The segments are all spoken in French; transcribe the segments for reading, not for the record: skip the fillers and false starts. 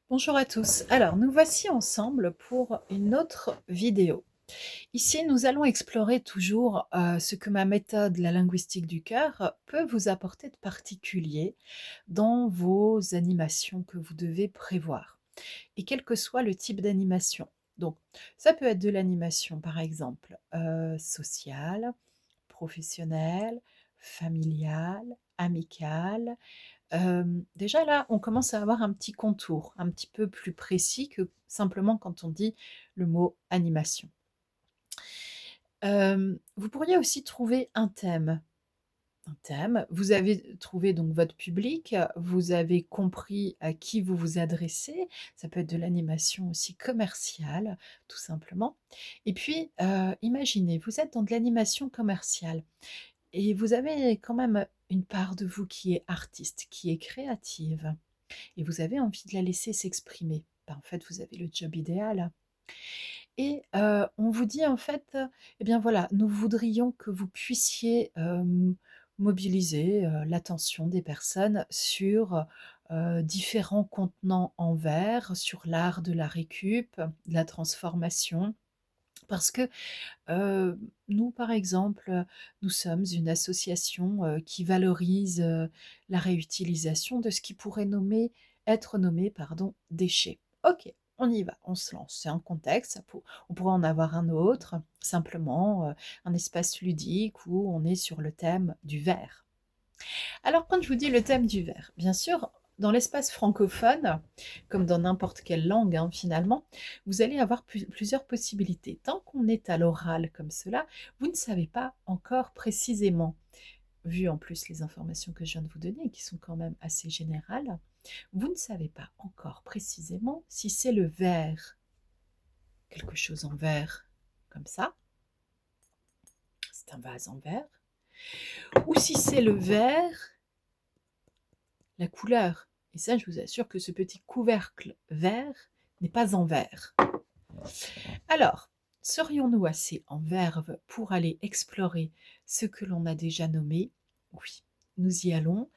Bonjour à tous. Alors, nous voici ensemble pour une autre vidéo. Ici, nous allons explorer toujours ce que ma méthode, la linguistique du cœur, peut vous apporter de particulier dans vos animations que vous devez prévoir. Et quel que soit le type d'animation. Donc, ça peut être de l'animation, par exemple, sociale, professionnelle, familiale, amicale. Déjà là, on commence à avoir un petit contour, un petit peu plus précis que simplement quand on dit le mot animation. Vous pourriez aussi trouver un thème. Un thème, vous avez trouvé donc votre public, vous avez compris à qui vous vous adressez. Ça peut être de l'animation aussi commerciale, tout simplement. Et puis, imaginez, vous êtes dans de l'animation commerciale. Et vous avez quand même une part de vous qui est artiste, qui est créative, et vous avez envie de la laisser s'exprimer. Ben, en fait, vous avez le job idéal. Et on vous dit en fait, eh bien voilà, nous voudrions que vous puissiez mobiliser l'attention des personnes sur différents contenants en verre, sur l'art de la récup, de la transformation. Parce que nous, par exemple, nous sommes une association, qui valorise, la réutilisation de ce qui pourrait être nommé, pardon, déchets. OK, on y va, on se lance. C'est un contexte, on pourrait en avoir un autre, simplement, un espace ludique où on est sur le thème du verre. Alors quand je vous dis le thème du verre, bien sûr, dans l'espace francophone, comme dans n'importe quelle langue hein, finalement, vous allez avoir plusieurs possibilités. Tant qu'on est à l'oral comme cela, vous ne savez pas encore précisément, vu en plus les informations que je viens de vous donner, qui sont quand même assez générales, vous ne savez pas encore précisément si c'est le verre, quelque chose en verre, comme ça, c'est un vase en verre, ou si c'est le verre la couleur. Et ça, je vous assure que ce petit couvercle vert n'est pas en verre. Alors, serions-nous assez en verve pour aller explorer ce que l'on a déjà nommé? Oui, nous y allons.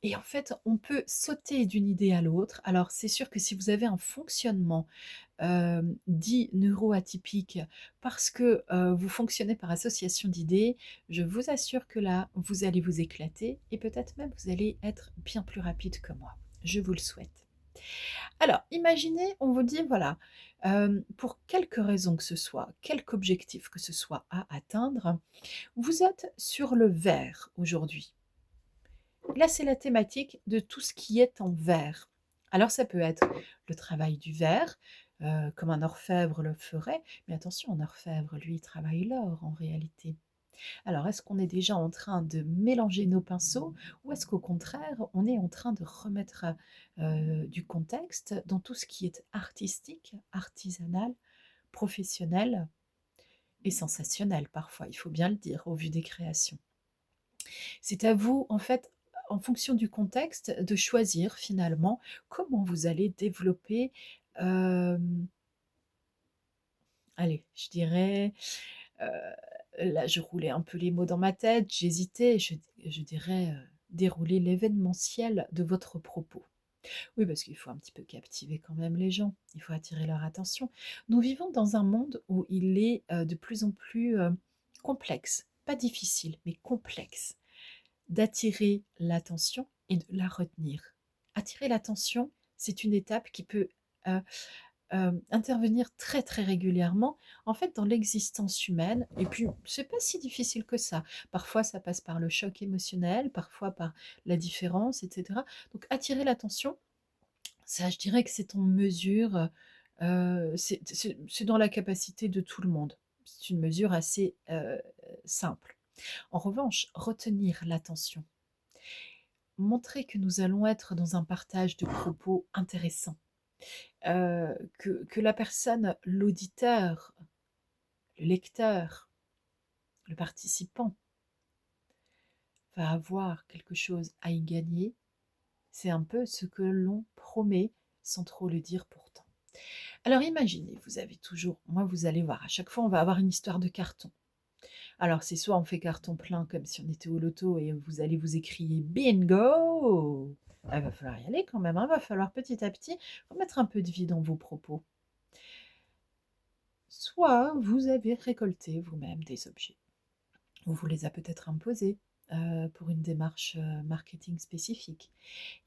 Et en fait, on peut sauter d'une idée à l'autre. Alors, c'est sûr que si vous avez un fonctionnement dit neuroatypique parce que vous fonctionnez par association d'idées, je vous assure que là, vous allez vous éclater et peut-être même vous allez être bien plus rapide que moi. Je vous le souhaite. Alors, imaginez, on vous dit, voilà, pour quelque raison que ce soit, quelque objectif que ce soit à atteindre, vous êtes sur le vert aujourd'hui. Là, c'est la thématique de tout ce qui est en verre. Alors, ça peut être le travail du verre, comme un orfèvre le ferait, mais attention, un orfèvre, lui, il travaille l'or en réalité. Alors, est-ce qu'on est déjà en train de mélanger nos pinceaux ou est-ce qu'au contraire, on est en train de remettre du contexte dans tout ce qui est artistique, artisanal, professionnel et sensationnel parfois, il faut bien le dire, au vu des créations. C'est à vous, en fait, en fonction du contexte, de choisir finalement comment vous allez développer, hem, allez, je dirais, heu, là je roulais un peu les mots dans ma tête, j'hésitais, je dirais, dérouler l'événementiel de votre propos. Oui, parce qu'il faut un petit peu captiver quand même les gens, il faut attirer leur attention. Nous vivons dans un monde où il est, de plus en plus, complexe, pas difficile, mais complexe. D'attirer l'attention et de la retenir. Attirer l'attention, c'est une étape qui peut, heu, intervenir très, très régulièrement, en fait, dans l'existence humaine et puis c'est pas si difficile que ça. Parfois, ça passe par le choc émotionnel, parfois par la différence et cetera. Donc attirer l'attention, ça, je dirais que c'est en mesure, c'est dans la capacité de tout le monde. C'est une mesure assez, simple. En revanche, retenir l'attention, montrer que nous allons être dans un partage de propos intéressant, que la personne, l'auditeur, le lecteur, le participant va avoir quelque chose à y gagner, c'est un peu ce que l'on promet sans trop le dire pourtant. Alors imaginez, vous avez toujours moi vous allez voir, à chaque fois on va avoir une histoire de carton. Alors c'est soit on fait carton plein comme si on était au loto et vous allez vous écrier bingo! Il va falloir y aller quand même, hein, va falloir petit à petit remettre un peu de vie dans vos propos. Soit vous avez récolté vous-même des objets. On vous les a peut-être imposés, pour une démarche, marketing spécifique.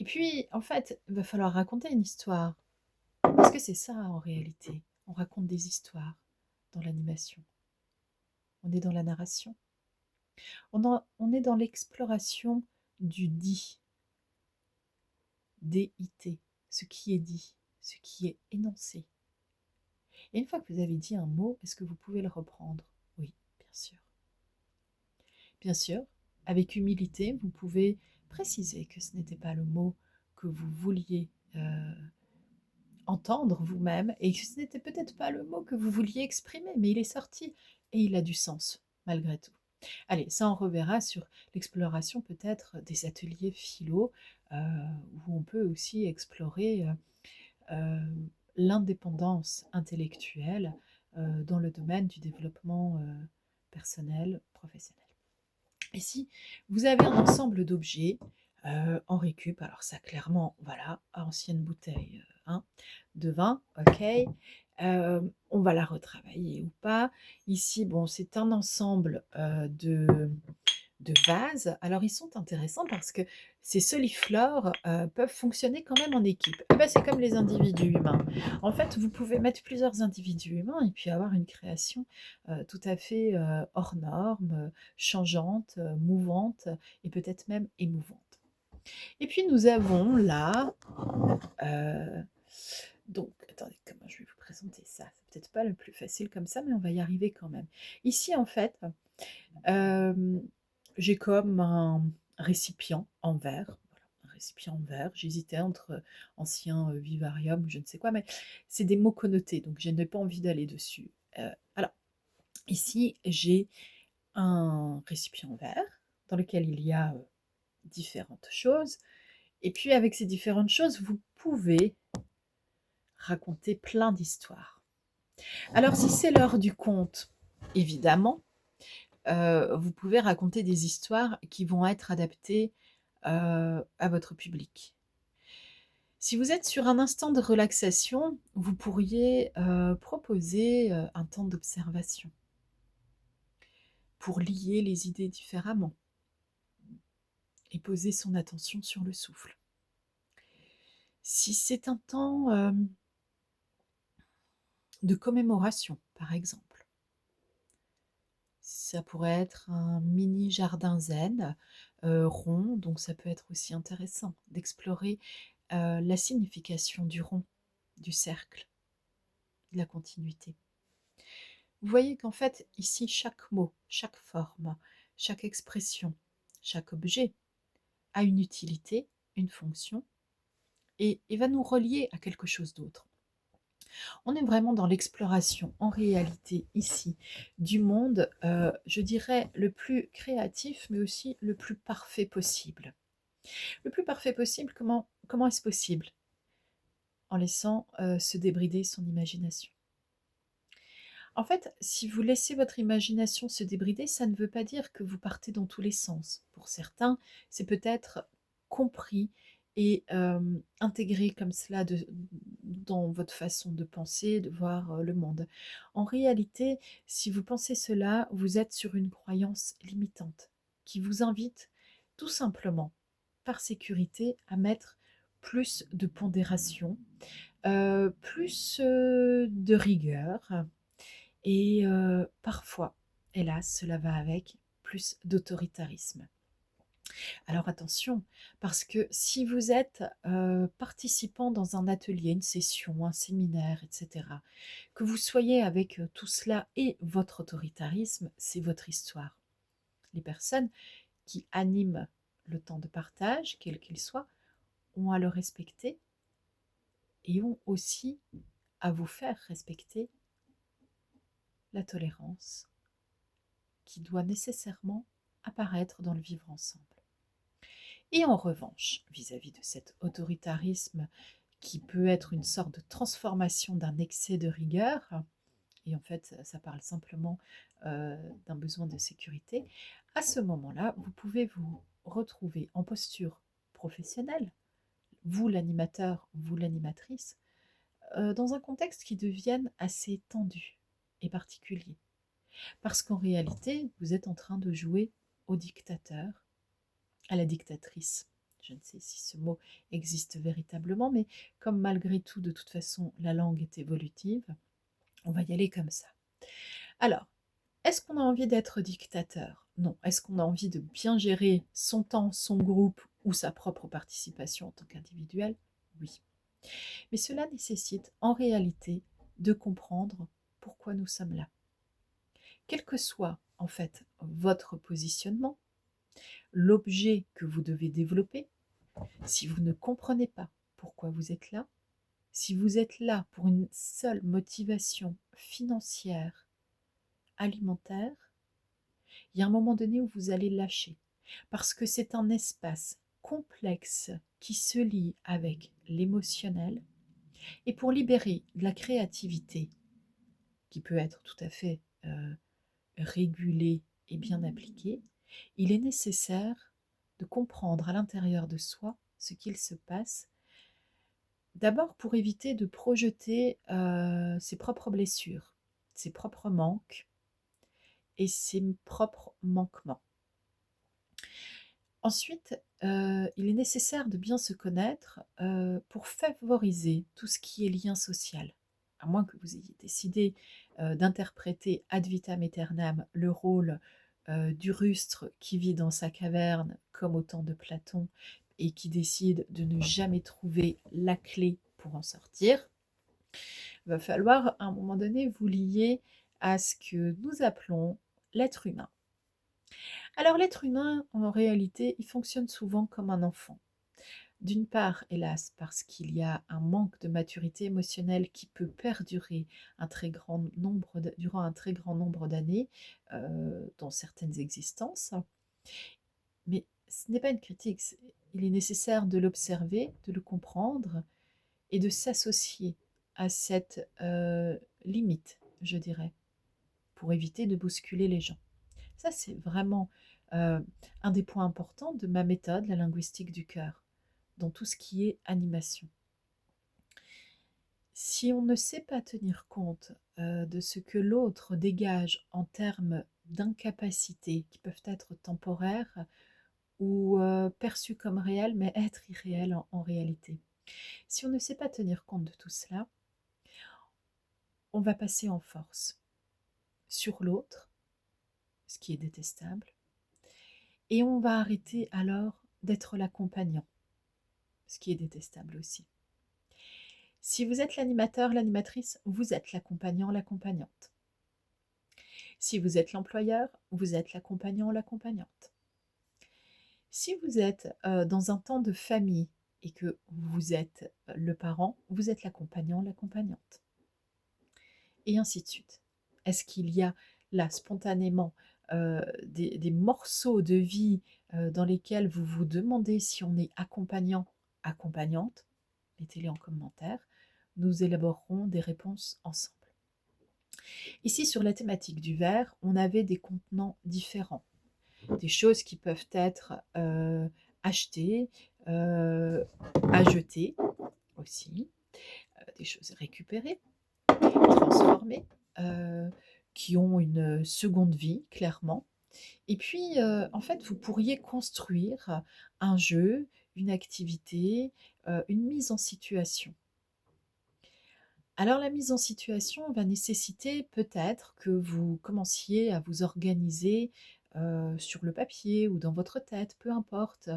Et puis, en fait, il va falloir raconter une histoire. Parce que c'est ça en réalité. On raconte des histoires dans l'animation. On est dans la narration. On est dans l'exploration du dit, D-I-T, ce qui est dit, ce qui est énoncé. Et une fois que vous avez dit un mot, est-ce que vous pouvez le reprendre? Oui, bien sûr. Bien sûr, avec humilité, vous pouvez préciser que ce n'était pas le mot que vous vouliez entendre vous-même et que ce n'était peut-être pas le mot que vous vouliez exprimer, mais il est sorti et il a du sens malgré tout. Allez, ça on reverra sur l'exploration peut-être des ateliers philo euh, où on peut aussi explorer l'indépendance intellectuelle dans le domaine du développement personnel, professionnel. Et si vous avez un ensemble d'objets en récup, alors ça clairement, voilà, ancienne bouteille hein, de vin, ok, on va la retravailler ou pas. Ici, bon, c'est un ensemble de vases. Alors, ils sont intéressants parce que ces soliflores peuvent fonctionner quand même en équipe. Eh ben, c'est comme les individus humains. En fait, vous pouvez mettre plusieurs individus humains et puis avoir une création tout à fait hors norme, changeante, mouvante et peut-être même émouvante. Et puis, nous avons là... donc, attendez, comment je vais vous présenter ça? C'est peut-être pas le plus facile comme ça, mais on va y arriver quand même. Ici, en fait, euh, j'ai comme un récipient en verre. Voilà, un récipient en verre. J'hésitais entre ancien vivarium ou je ne sais quoi, mais c'est des mots connotés, donc je n'ai pas envie d'aller dessus. Alors, ici, j'ai un récipient en verre dans lequel il y a différentes choses. Et puis, avec ces différentes choses, vous pouvez raconter plein d'histoires. Alors, si c'est l'heure du conte, évidemment, vous pouvez raconter des histoires qui vont être adaptées à votre public. Si vous êtes sur un instant de relaxation, vous pourriez proposer un temps d'observation pour lier les idées différemment et poser son attention sur le souffle. Si c'est un temps de commémoration, par exemple, ça pourrait être un mini jardin zen rond, donc ça peut être aussi intéressant d'explorer la signification du rond, du cercle, de la continuité. Vous voyez qu'en fait, ici, chaque mot, chaque forme, chaque expression, chaque objet a une utilité, une fonction, et va nous relier à quelque chose d'autre. On est vraiment dans l'exploration, en réalité, ici, du monde, je dirais, le plus créatif, mais aussi le plus parfait possible. Le plus parfait possible, comment est-ce possible? En laissant se débrider son imagination. En fait, si vous laissez votre imagination se débrider, ça ne veut pas dire que vous partez dans tous les sens. Pour certains, c'est peut-être compris et intégré comme cela dans votre façon de penser, de voir le monde. En réalité, si vous pensez cela, vous êtes sur une croyance limitante qui vous invite tout simplement, par sécurité, à mettre plus de pondération, plus de rigueur et parfois, hélas, cela va avec plus d'autoritarisme. Alors attention, parce que si vous êtes participant dans un atelier, une session, un séminaire, etc., que vous soyez avec tout cela et votre autoritarisme, c'est votre histoire. Les personnes qui animent le temps de partage, quel qu'il soit, ont à le respecter et ont aussi à vous faire respecter la tolérance qui doit nécessairement apparaître dans le vivre ensemble. Et en revanche, vis-à-vis de cet autoritarisme qui peut être une sorte de transformation d'un excès de rigueur, et en fait ça parle simplement d'un besoin de sécurité, à ce moment-là, vous pouvez vous retrouver en posture professionnelle, vous l'animateur, vous l'animatrice, dans un contexte qui devienne assez tendu et particulier. Parce qu'en réalité, vous êtes en train de jouer au dictateur, à la dictatrice. Je ne sais si ce mot existe véritablement, mais comme malgré tout, de toute façon, la langue est évolutive, on va y aller comme ça. Alors, est-ce qu'on a envie d'être dictateur? Non. Est-ce qu'on a envie de bien gérer son temps, son groupe ou sa propre participation en tant qu'individuel? Oui. Mais cela nécessite en réalité de comprendre pourquoi nous sommes là. Quel que soit en fait votre positionnement, l'objet que vous devez développer, si vous ne comprenez pas pourquoi vous êtes là, si vous êtes là pour une seule motivation financière, alimentaire, il y a un moment donné où vous allez lâcher. Parce que c'est un espace complexe qui se lie avec l'émotionnel. Et pour libérer de la créativité, qui peut être tout à fait régulée et bien appliquée, il est nécessaire de comprendre à l'intérieur de soi ce qu'il se passe. D'abord pour éviter de projeter ses propres blessures, ses propres manques et ses propres manquements. Ensuite, il est nécessaire de bien se connaître pour favoriser tout ce qui est lien social. À moins que vous ayez décidé d'interpréter ad vitam aeternam le rôle du rustre qui vit dans sa caverne comme au temps de Platon et qui décide de ne jamais trouver la clé pour en sortir. Il va falloir à un moment donné vous lier à ce que nous appelons l'être humain. Alors l'être humain, en réalité, il fonctionne souvent comme un enfant. D'une part, hélas, parce qu'il y a un manque de maturité émotionnelle qui peut perdurer durant un très grand nombre d'années dans certaines existences. Mais ce n'est pas une critique, il est nécessaire de l'observer, de le comprendre et de s'associer à cette limite, je dirais, pour éviter de bousculer les gens. Ça, c'est vraiment un des points importants de ma méthode, la linguistique du cœur, dans tout ce qui est animation. Si on ne sait pas tenir compte de ce que l'autre dégage en termes d'incapacités qui peuvent être temporaires ou perçues comme réelles, mais être irréelles en réalité. Si on ne sait pas tenir compte de tout cela, on va passer en force sur l'autre, ce qui est détestable, et on va arrêter alors d'être l'accompagnant, ce qui est détestable aussi. Si vous êtes l'animateur, l'animatrice, vous êtes l'accompagnant, l'accompagnante. Si vous êtes l'employeur, vous êtes l'accompagnant, l'accompagnante. Si vous êtes dans un temps de famille et que vous êtes le parent, vous êtes l'accompagnant, l'accompagnante. Et ainsi de suite. Est-ce qu'il y a là spontanément des morceaux de vie dans lesquels vous vous demandez si on est accompagnant, accompagnante? Mettez-les en commentaire. Nous élaborerons des réponses ensemble. Ici, sur la thématique du verre, on avait des contenants différents. Des choses qui peuvent être achetées, à jeter aussi, des choses récupérées, transformées, qui ont une seconde vie, clairement. Et puis, en fait, vous pourriez construire un jeu, une activité, une mise en situation. Alors la mise en situation va nécessiter peut-être que vous commenciez à vous organiser sur le papier ou dans votre tête, peu importe,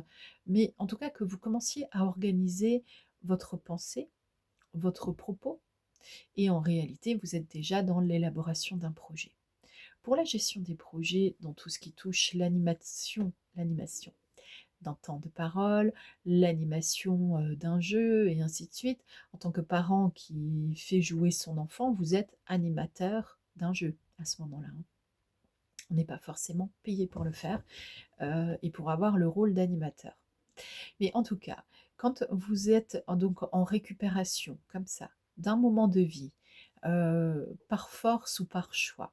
mais en tout cas que vous commenciez à organiser votre pensée, votre propos, et en réalité vous êtes déjà dans l'élaboration d'un projet. Pour la gestion des projets, dans tout ce qui touche l'animation d'un temps de parole, l'animation d'un jeu et ainsi de suite. En tant que parent qui fait jouer son enfant, vous êtes animateur d'un jeu à ce moment-là, hein. On n'est pas forcément payé pour le faire et pour avoir le rôle d'animateur. Mais en tout cas, quand vous êtes donc en récupération comme ça, d'un moment de vie, par force ou par choix,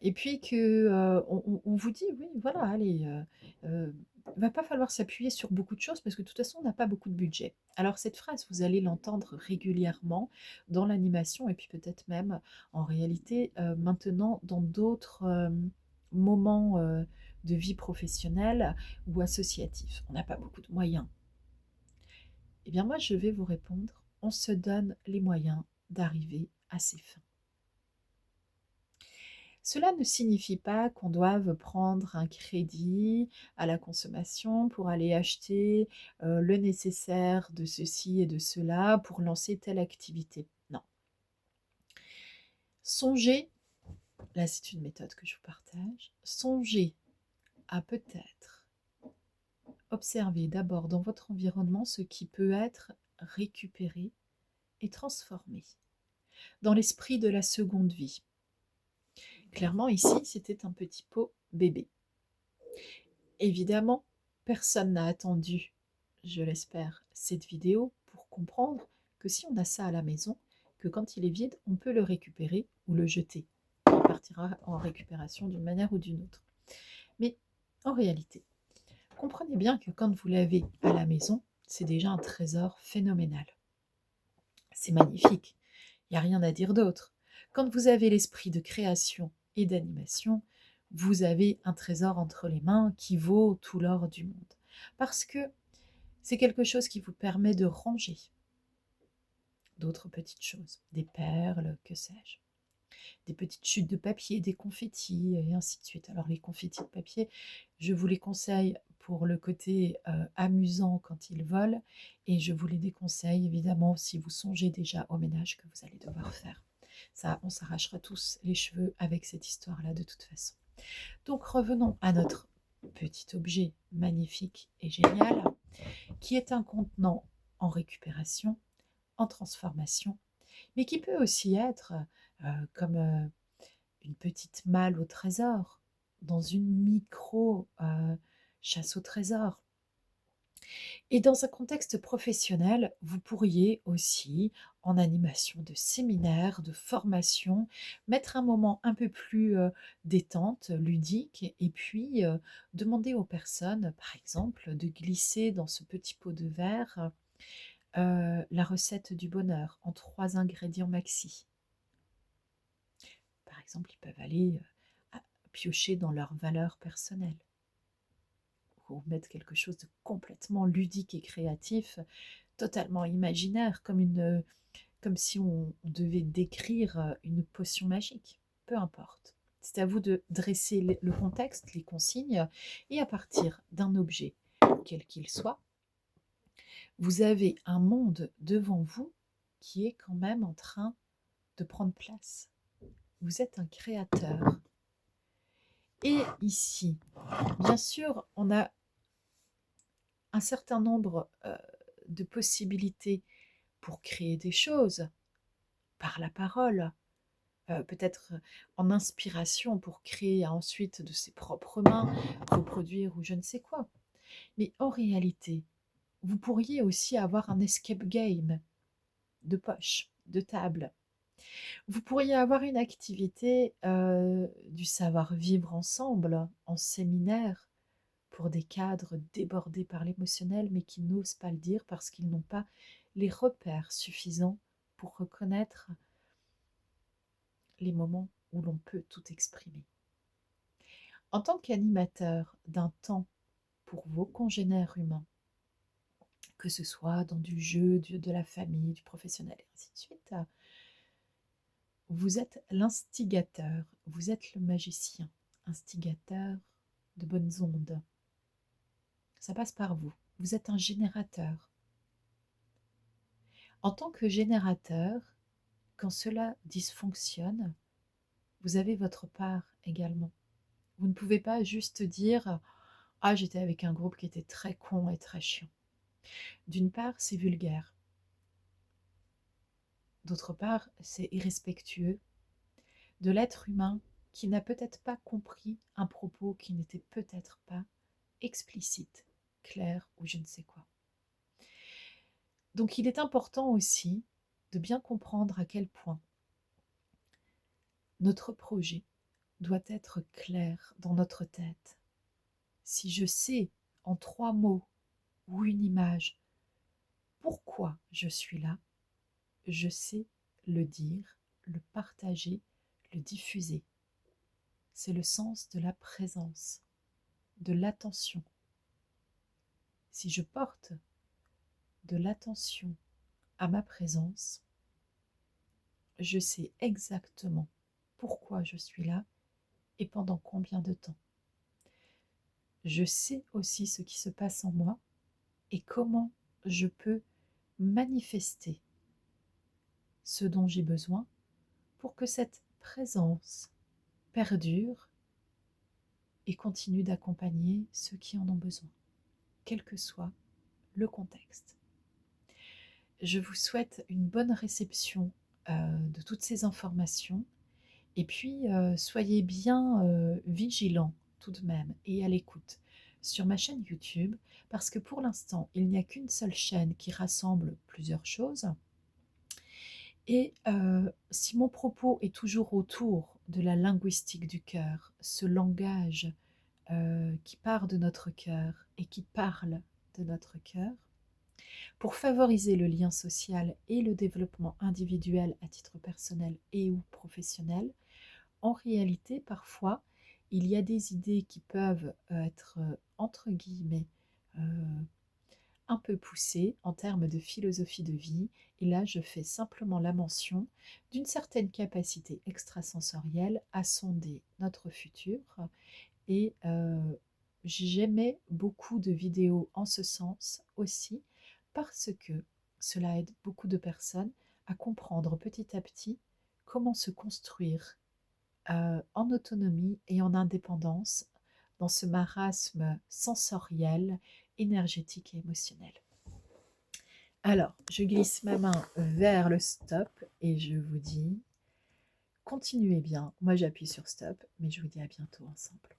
et puis que on vous dit, oui, voilà, allez, il va pas falloir s'appuyer sur beaucoup de choses parce que de toute façon, on n'a pas beaucoup de budget. Alors cette phrase, vous allez l'entendre régulièrement dans l'animation et puis peut-être même en réalité maintenant dans d'autres moments de vie professionnelle ou associatifs. On n'a pas beaucoup de moyens. Eh bien moi, je vais vous répondre, on se donne les moyens d'arriver à ses fins. Cela ne signifie pas qu'on doive prendre un crédit à la consommation pour aller acheter le nécessaire de ceci et de cela pour lancer telle activité. Non. Songez, là c'est une méthode que je vous partage, songez à peut-être observer d'abord dans votre environnement ce qui peut être récupéré et transformé dans l'esprit de la seconde vie. Clairement ici c'était un petit pot bébé. Évidemment, personne n'a attendu, je l'espère, cette vidéo pour comprendre que si on a ça à la maison, que quand il est vide, on peut le récupérer ou le jeter. Il partira en récupération d'une manière ou d'une autre. Mais en réalité, comprenez bien que quand vous l'avez à la maison, c'est déjà un trésor phénoménal. C'est magnifique, il n'y a rien à dire d'autre. Quand vous avez l'esprit de création et d'animation, vous avez un trésor entre les mains qui vaut tout l'or du monde. Parce que c'est quelque chose qui vous permet de ranger d'autres petites choses, des perles, que sais-je, des petites chutes de papier, des confettis, et ainsi de suite. Alors les confettis de papier, je vous les conseille pour le côté amusant quand ils volent, et je vous les déconseille évidemment si vous songez déjà au ménage que vous allez devoir faire. Ça, on s'arrachera tous les cheveux avec cette histoire-là de toute façon. Donc revenons à notre petit objet magnifique et génial, qui est un contenant en récupération, en transformation, mais qui peut aussi être comme une petite malle au trésor, dans une micro chasse au trésor. Et dans un contexte professionnel, vous pourriez aussi, en animation de séminaire, de formation, mettre un moment un peu plus détente, ludique, et puis demander aux personnes, par exemple, de glisser dans ce petit pot de verre la recette du bonheur en 3 ingrédients maxi. Par exemple, ils peuvent aller piocher dans leurs valeurs personnelles ou mettre quelque chose de complètement ludique et créatif, totalement imaginaire, comme si on devait décrire une potion magique. Peu importe. C'est à vous de dresser le contexte, les consignes, et à partir d'un objet, quel qu'il soit, vous avez un monde devant vous qui est quand même en train de prendre place. Vous êtes un créateur. Et ici, bien sûr, on a un certain nombre de possibilités pour créer des choses, par la parole, peut-être en inspiration pour créer ensuite de ses propres mains, reproduire ou je ne sais quoi. Mais en réalité, vous pourriez aussi avoir un escape game de poche, de table. Vous pourriez avoir une activité du savoir-vivre ensemble, en séminaire, pour des cadres débordés par l'émotionnel, mais qui n'osent pas le dire parce qu'ils n'ont pas les repères suffisants pour reconnaître les moments où l'on peut tout exprimer. En tant qu'animateur d'un temps pour vos congénères humains, que ce soit dans du jeu, de la famille, du professionnel, et ainsi de suite, vous êtes l'instigateur, vous êtes le magicien, instigateur de bonnes ondes. Ça passe par vous. Vous êtes un générateur. En tant que générateur, quand cela dysfonctionne, vous avez votre part également. Vous ne pouvez pas juste dire « Ah, j'étais avec un groupe qui était très con et très chiant ». D'une part, c'est vulgaire. D'autre part, c'est irrespectueux de l'être humain qui n'a peut-être pas compris un propos qui n'était peut-être pas explicite, clair ou je ne sais quoi. Donc il est important aussi de bien comprendre à quel point notre projet doit être clair dans notre tête. Si je sais en 3 mots ou une image pourquoi je suis là, je sais le dire, le partager, le diffuser. C'est le sens de la présence, de l'attention. Si je porte de l'attention à ma présence, je sais exactement pourquoi je suis là et pendant combien de temps. Je sais aussi ce qui se passe en moi et comment je peux manifester ce dont j'ai besoin pour que cette présence perdure et continue d'accompagner ceux qui en ont besoin, quel que soit le contexte. Je vous souhaite une bonne réception de toutes ces informations et puis soyez bien vigilants tout de même et à l'écoute sur ma chaîne YouTube parce que pour l'instant il n'y a qu'une seule chaîne qui rassemble plusieurs choses et si mon propos est toujours autour de la linguistique du cœur, ce langage qui part de notre cœur et qui parle de notre cœur, pour favoriser le lien social et le développement individuel à titre personnel et ou professionnel, en réalité, parfois, il y a des idées qui peuvent être, entre guillemets, un peu poussées en termes de philosophie de vie. Et là, je fais simplement la mention d'une certaine capacité extrasensorielle à sonder notre futur. Et j'aimais beaucoup de vidéos en ce sens aussi parce que cela aide beaucoup de personnes à comprendre petit à petit comment se construire en autonomie et en indépendance dans ce marasme sensoriel, énergétique et émotionnel. Alors, je glisse ma main vers le stop et je vous dis, continuez bien. Moi, j'appuie sur stop, mais je vous dis à bientôt ensemble.